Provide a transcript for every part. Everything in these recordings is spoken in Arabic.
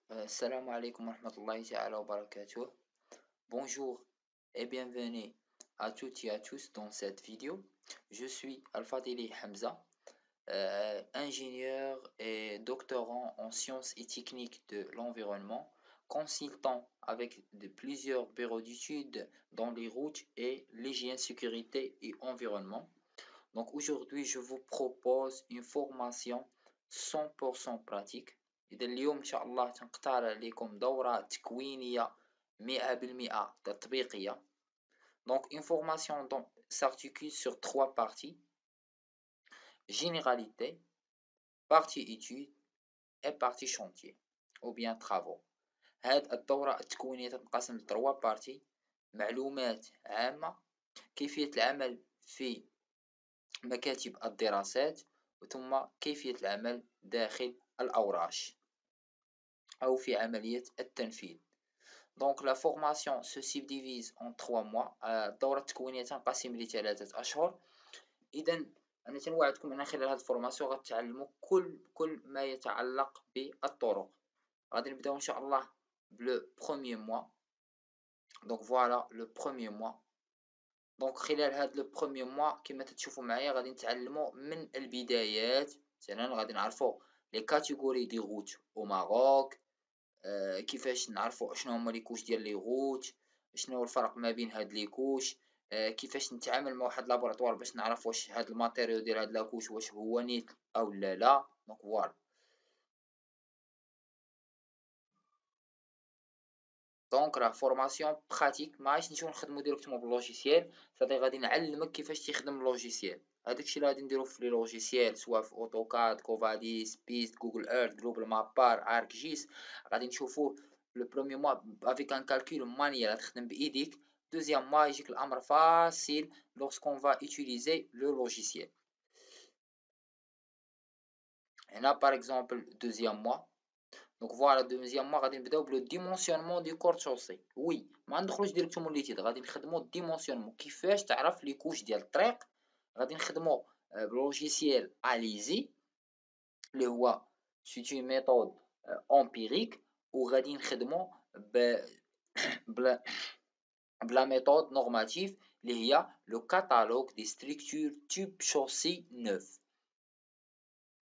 Salam alaikum wa rahmatullahi ta'ala wa barakatuh. Bonjour et bienvenue à toutes et à tous dans cette vidéo. Je suis Al-Fadili Hamza, ingénieur et doctorant en sciences et techniques de l'environnement, consultant avec plusieurs bureaux d'études dans les routes et l'hygiène, sécurité et environnement. Donc aujourd'hui, je vous propose une formation 100% pratique. إذا اليوم إن شاء الله تنقترح عليكم دورة تكوينية 100% تطبيقية. Donc une formation s'articule sur trois parties: généralité, partie études et partie chantier ou bien travaux. هاد الدورة التكوينية تنقسم لتروا بارتي: معلومات عامة، كيفية العمل في مكاتب الدراسات، ثم كيفية العمل داخل الأوراش أو في عملية التنفيذ. Donc la formation se subdivise en 3 mois. الدورة التكوينية تنقسم لثلاثة أشهر. إذا أنا تنوعدكم أن خلال هذه الفورماسيون غتعلموا كل ما يتعلق بالطرق. غادي نبداو إن شاء الله بلو بروميير موا. Donc voilà le premier mois. دونك خلال هاد لو بروميير موا كما تشوفوا معايا غادي نتعلموا من البدايات. مثلا غادي نعرفوا لي كاتيجوري دي روت او ماروك، كيفاش نعرفوا شنو هما لي كوش ديال لي روت، شنو هو الفرق ما بين هاد لي كوش، كيفاش نتعامل مع واحد لابوراتوار باش نعرف واش هاد الماتيريو ديال هاد لاكوش واش هو نيت او لا. دونك فوالا. دونك راه فورماسيون براتيك، ماغاديش نمشيو نخدمو ديريكتومون باللوجيسيال، صافي غادي نعلمك كيفاش تخدم اللوجيسيال. هاداكشي اللي غادي نديرو في لي لوجيسيال سواء في اوتوكاد، كوفاديس، بيست، جوجل ايرث، جلوبال مابار، ارك جيس، غادي نشوفوه لو بروميي موا افيك ان كالكول مانيير تخدم بايديك. دوزيام موا يجيك الامر فاسيل لورسكون فا utiliser لو لوجيسيال. هنا باغ اكزومبل دوزيام موا. دونك فوالا دوزيام موا غادي نبداو بلو ديمونسيونمون دي كور شوسي. وي ما ندخلوش ديريكتومون ليتيد، غادي نخدمو ديمونسيونمون كيفاش تعرف لي كوش ديال الطريق. غادي نخدمو بلوجيسيال اليزي اللي هو سيتي ميثود امبيريك، وغادي نخدمو بلا بلا ميثود نورماتيف اللي هي لو كاتالوج دي ستركتور تيب شوسي نوف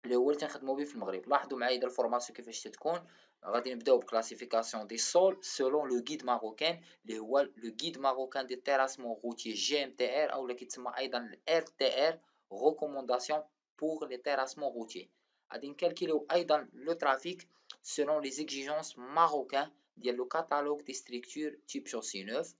اللي هو اللي تنخدمو به في المغرب. لاحظوا معايا هاد الفورماسيون كيفاش تتكون. غادي نبداو بكلاسيفيكاسيون دي سول سولون لو غيد ماروكان اللي هو لو غيد ماروكان دي تيراسمون روتيي جي ام تي ار، او اللي كيتسمى ايضا الار تي ار، ريكومونداسيون بور لي تيراسمون روتيي. غادي نكالكيليو ايضا لو ترافيك سولون لي زيكزيجونس ماروكان ديال لو كاتالوج دي ستركتور تيب شوسي نوف،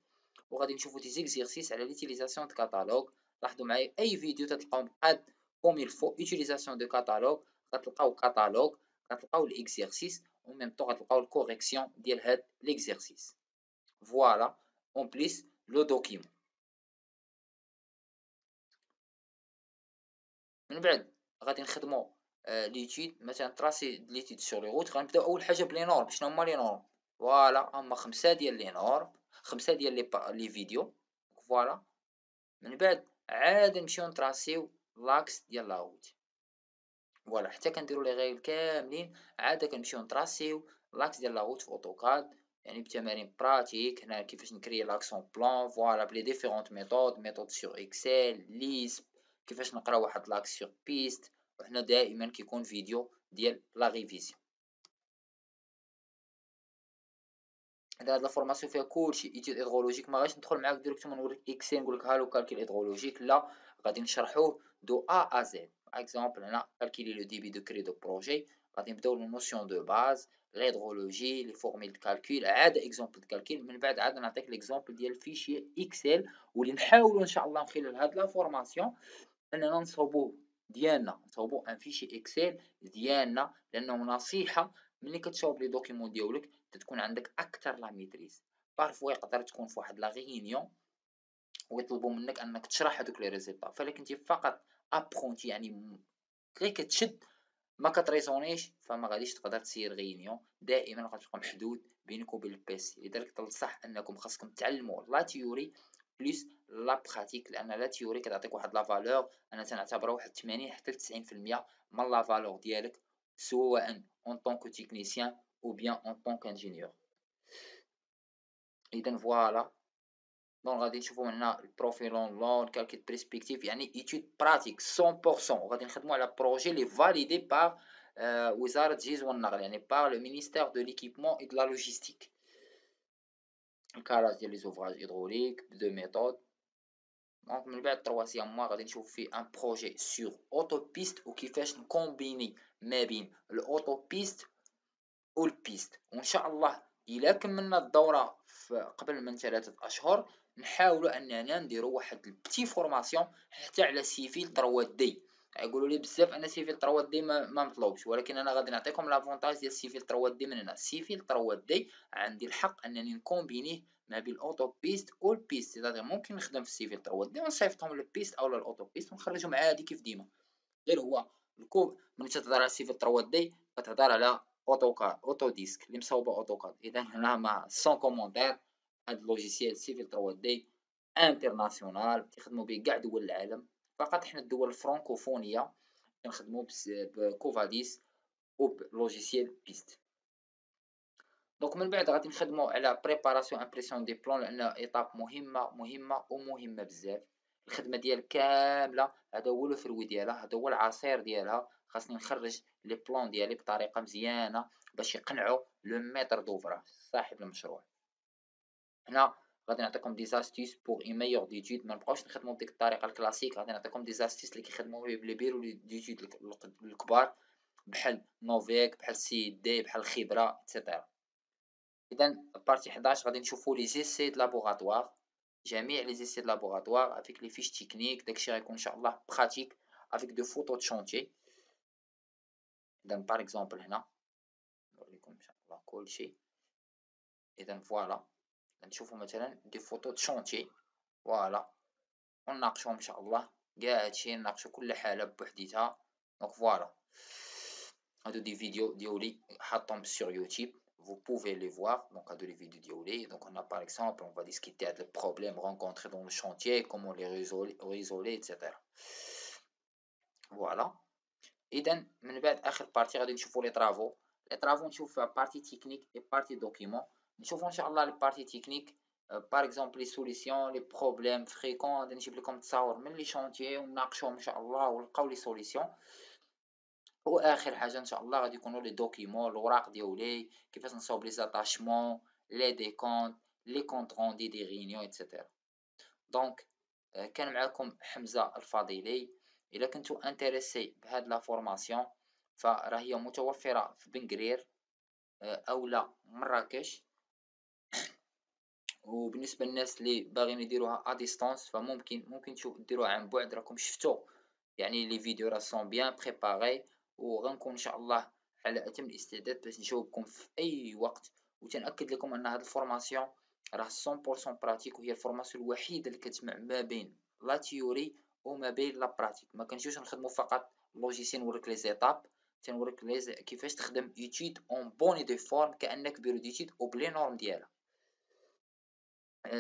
وغادي نشوفو دي زيكزيرسيس على ليتيليزاسيون دو كاتالوج. لاحظوا معايا اي فيديو تلقاو مقاد comme il faut utilisation de catalogue، غتلقاو catalogue، غتلقاو l'exercice و même temps غتلقاو الكوريكسيون ديال هاد l'exercice. فوالا اون بليس لو دوكيمون. من بعد غادي نخدمو ليتيد، مثلا تراسي ليتيد سور لي روت. غنبداو اول حاجه بلي نورم. شنو هما لي نورم؟ فوالا هما 5 ديال لي نورم، 5 ديال لي فيديو. فوالا من بعد عاد نمشيو نتراسيو لاكس ديال لا روت. فوالا حتى كنديرو لي غيل كاملين عاد كنمشيو نتراسيو لاكس ديال لا روت في اوتوكاد، يعني بتمارين براتيك. هنا كيفاش نكري لاكسون بلان، فوالا بلي ديفيرونت ميثود سور اكسل، ليسب، كيفاش نقرا واحد لاكس سور بيست. وحنا دائما كيكون فيديو ديال لا ريفيزيون. هاد لا فورماسيون فيها كلشي ايتود هيدرولوجيك، ما غاديش ندخل معاك ديريكتومون نوريك اكسل نقول لك هالو كالكول هيدرولوجيك، لا غادي نشرحوه دو ا ا زد. اكزومبل هنا كالكولي لو ديبي دو كري دو بروجي، غادي نبداو لو نوسيون دو باز، l'hydrologie، لي فورميل دو كالكول، عاد اكزومبل دو كالكول. من بعد عاد نعطيك ليكزومبل ديال فيشي اكسل، واللي نحاولوا ان شاء الله من خلال هاد لا فورماسيون اننا نصوبوه ديالنا، نصوبو ان فيشي اكسل ديالنا، لانه نصيحه ملي كتصاوب لي دوكيمون ديالك تكون عندك اكثر لا ميتريز. بارفوا يقدر تكون في واحد لا ريونيون ويطلبوا منك انك تشرح هذوك لي ريزولطا، فالا كنتي فقط ابرونتي يعني غير كتشد ما كتريزونيش، فما غاديش تقدر تسير غيونيون. دائما غتبقى محدود بينك وبين البيسي. لذلك تنصح انكم خاصكم تعلموا لا تيوري بليس لا براتيك، لان لا تيوري كتعطيك واحد لا فالور انا تنعتبرها واحد 80 حتى ل 90% من لا فالور ديالك، سواء اون طونكو تكنيسيان ou bien en tant qu'ingénieur. إذا فوالا دونك غادي نشوفو هنا البروفيل اونلاين كالكيل بريسبكتيف، يعني ايتود براتيك 100%. وغادي نخدمو على بروجي لي فاليدي بار وزارة الجيز والنقل، يعني بار لو مينيستير دو ليكيبمون اي دو لا لوجيستيك. الكاراج ديال لي زوفراج هيدروليك دو ميثود. دونك من بعد ترواسيام موا غادي نشوف فيه ان بروجي سور اوتو بيست وكيفاش نكومبيني ما بين الاوتو بيست والبيست. وان شاء الله الا كملنا الدوره قبل من 3 اشهر نحاولوا اننا نديروا واحد البتي فورماسيون حتى على سيفيل 3 دي. يقولوا لي بزاف انا سيفيل 3 دي ما مطلوبش، ولكن انا غادي نعطيكم لافونتاج ديال سيفيل 3 دي. من هنا سيفيل 3 دي عندي الحق انني نكومبينيه ما بين الاوتو بيست والبيست. اذا ممكن نخدم في السيفيل 3 دي ونصيفطهم للبيست او للاوتو بيست ونخرجهم عادي كيف ديما. غير هو الكوب ملي تهضر على سيفيل 3 دي كتهضر على اوتوكاد اوتو ديسك اللي مصوبه اوتوكاد. اذا هنا ما سون كومونتير هاد اللوجيسيال سيفيل 3 دي انترناسيونال تخدموا به كاع دول العالم، فقط حنا الدول الفرنكوفونيه كنخدموا بكوفاديس وبلوجيسيال بيست. دونك من بعد غادي نخدموا على بريباراسيون امبريسيون دي بلان، لان ايطاب مهمه بزاف. الخدمه ديال كامله هذا هو لو فروي ديالها، هذا هو العصير ديالها. خاصني نخرج لي بلان ديالي بطريقه مزيانه باش يقنعوا لو ميتر دوفراج صاحب المشروع. هنا غادي نعطيكم دي زاستيس بور اي ميور ديتود، ما نبقاوش نخدموا بديك الطريقه الكلاسيك. غادي نعطيكم دي زاستيس اللي كيخدموا بلي بيرو لي ديتود الكبار بحال نوفيك بحال سي دي بحال خبره ايتترا. اذا بارتي 11 غادي نشوفوا لي زيسي د لابوغاتوار، جميع لي زيسي د لابوغاتوار افيك لي فيش تكنيك. داكشي غيكون ان شاء الله براتيك افيك دو فوتو د شونتيي. اذا بار اكزومبل هنا نوريكم ان شاء الله كلشي. اذا فوالا نشوفوا مثلا دي فوتو د شونتيي فوالا ونناقشوهم ان شاء الله كاع هادشي، نناقشوا كل حاله بوحديتها. دونك فوالا هادو دي فيديو ديالي حاطهم sur YouTube, vous pouvez les voir. Donc à de les vidéos diaolé. Donc on a par exemple on va discuter des problèmes rencontrés dans le chantier, comment les résoudre etc. Voilà. إذن من بعد آخر بارتي غادي نشوفوا لي طرافو نشوف فيها بارتي تكنيك اي بارتي دوكيومون. نشوفوا ان شاء الله لي بارتي تكنيك باغ اكزومبل لي سوليسيون لي بروبليم فريكون. غادي نجيب لكم تصاور من لي شونتيي ونناقشوهم ان شاء الله ونلقاو لي سوليسيون. واخر حاجه ان شاء الله غادي يكونوا لي دوكيومون الاوراق ديالي كيفاش نصاوب لي زاتاشمون لي ديكونت لي كونط روندي دي ريونيون ايتترا. دونك كان معكم حمزه الفضيلي. الا كنتو انتريسي بهاد لا فورماسيون فراه هي متوفره في بنقرير اولا مراكش. وبالنسبه للناس اللي باغيين يديروها ا ديستانس فممكن ديروها عن بعد. راكم شفتوا يعني لي فيديو راه سون بيان بريباري، وغنكون ان شاء الله على اتم الاستعداد باش نجاوبكم في اي وقت. وتنأكد لكم ان هذه الفورماسيون راه 100% براتيك، وهي الفورماسيون الوحيده اللي كتجمع ما بين لا تيوري وما بين لا براتيك. ما كنجيوش نخدموا فقط لوجيسيال نوريك لي زيتاب، تنوريك كيفاش تخدم ايتود اون بوني دي فورم كانك بيرو ديتود او بلي نورم ديالها.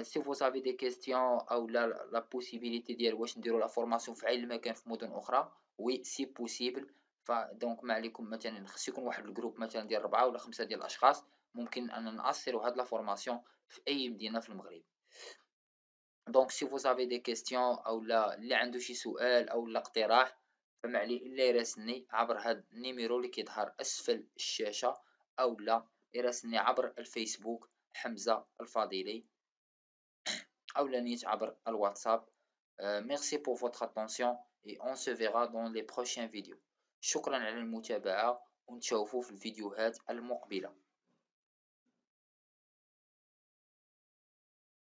si vous avez des questions او la possibilité ديال واش نديروا لا فورماسيون في اي مكان في مدن اخرى، وي سي بوسيبل. فدونك ما عليكم مثلا خص يكون واحد الجروب مثلا ديال 4 ولا 5 ديال الاشخاص ممكن ان ناصروا هاد لا فورماسيون في اي مدينه في المغرب. دونك si vous avez des questions او لا اللي عنده شي سؤال او لا اقتراح فما عليه الا يراسلني عبر هاد النيميرو اللي كيظهر اسفل الشاشه، او لا يراسلني عبر الفيسبوك حمزه الفضيلي، ou la niche عبر الواتساب. Merci pour votre attention et on se verra dans les prochaines vidéos. شكرا على المتابعة ونتشوفوا في الفيديوهات المقبلة.